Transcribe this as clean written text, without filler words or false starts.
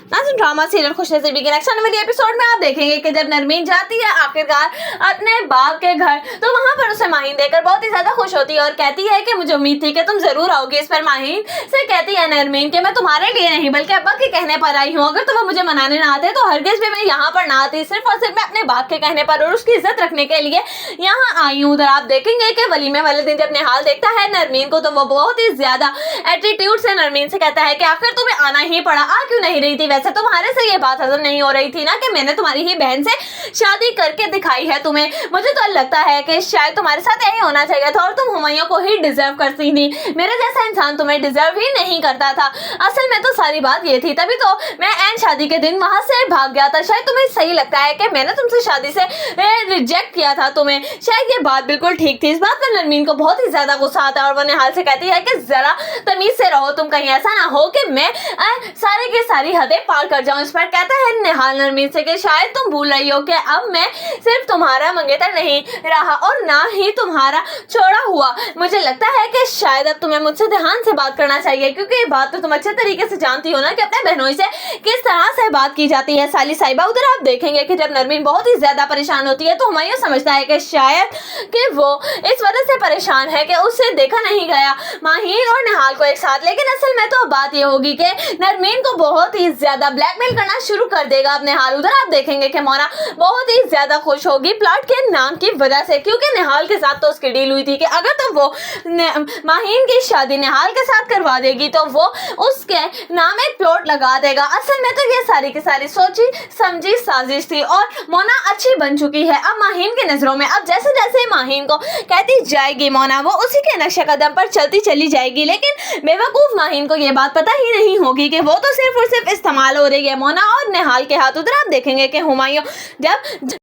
नाज़रीन, drama serial खुशनसीबी के next आने वाले एपिसोड में आप देखेंगे कि जब नरमीन जाती है आखिरकार अपने बाप के घर, तो वहाँ पर उसे माहीन देखकर बहुत ही ज्यादा खुश होती है और कहती है कि मुझे उम्मीद थी कि तुम जरूर आओगी। इस पर माहीन से कहती है नरमीन कि मैं तुम्हारे लिए नहीं बल्कि अब्बा के कहने पर आई हूँ, अगर तुम्हें मुझे मनाने ना आते तो हरगिज़ भी मैं यहाँ पर ना आती, सिर्फ और सिर्फ मैं अपने बाप के कहने पर और उसकी इज्जत रखने के लिए यहाँ आई हूँ। उधर आप देखेंगे कि वलीमे वाले दिन जब निहाल देखता है नरमीन को, तो वो बहुत ही ज्यादा एटीट्यूड से नरमीन से कहता है कि आखिर तुम्हें आना ही पड़ा, आ क्यों नहीं रही थी? वैसे तुम्हारे से ये बात हजम नहीं हो रही थी ना कि मैंने तुम्हारी ही बहन से शादी करके दिखाई है तुम्हें। मुझे तो लगता है कि शायद तुम्हारे साथ यही होना चाहिए था और तुम हुमायूं को ही डिजर्व करती थी, मेरे जैसा इंसान तुम्हें डिजर्व ही नहीं करता था। असल में तो सारी बात ये थी, तभी तो मैं एन शादी के दिन वहां से भाग गया था। शायद तुम्हें सही लगता है कि मैंने तुमसे शादी से रिजेक्ट किया था तुम्हें, शायद ये बात बिल्कुल ठीक थी। इस बात पर नरमीन को बहुत ही ज्यादा गुस्सा आता है और वो निहाल से कहती है कि जरा तमीज से रहो, तुम कहीं ऐसा ना हो कि मैं सारे की सारी हदें पार कर जाऊं। इस पर कहता है निहाल नरमीन से कि शायद तुम भूल रही हो कि अब मैं सिर्फ तुम्हारा मंगेतर नहीं रहा और ना ही तुम्हारा छोड़ा हुआ। मुझे लगता है कि शायद अब तुम्हें मुझसे ध्यान से बात करना चाहिए, क्योंकि ये बात तो तुम अच्छे तरीके से जानती हो ना कि अपने बहनों से किस तरह से बात की जाती है। साली साहिबा, उधर आप देखेंगे कि जब नरमीन बहुत ही ज्यादा परेशान होती है तो हुमायूं समझता है कि शायद कि वो इस वजह से परेशान है कि उससे देखा नहीं गया माहीन और निहाल को एक साथ। लेकिन असल में तो बात ये होगी कि नरमीन को बहुत ही ज्यादा ब्लैकमेल करना शुरू कर देगा अब निहाल। उधर आप देखेंगे कि मोना बहुत ही ज्यादा खुश होगी प्लॉट के नाम की वजह से, क्योंकि निहाल के साथ तो उसकी डील हुई थी कि अगर तो वो माहीन की शादी निहाल के साथ करवा देगी तो वो उसके नाम एक प्लॉट लगा देगा। असल में तो ये सारी की सारी सोची समझी साजिश थी और मोना अच्छी बन चुकी है अब माहीन की नजरों में। अब जैसे जैसे माहीन को कहती जाएगी मोना, वो उसी के नक्शे कदम पर चलती चली जाएगी। लेकिन बेवकूफ माहीन को ये बात पता ही नहीं होगी कि वो तो सिर्फ और सिर्फ इस्तेमाल हो रही है मोना और निहाल के हाथ। उधर आप देखेंगे कि हुमायूं जब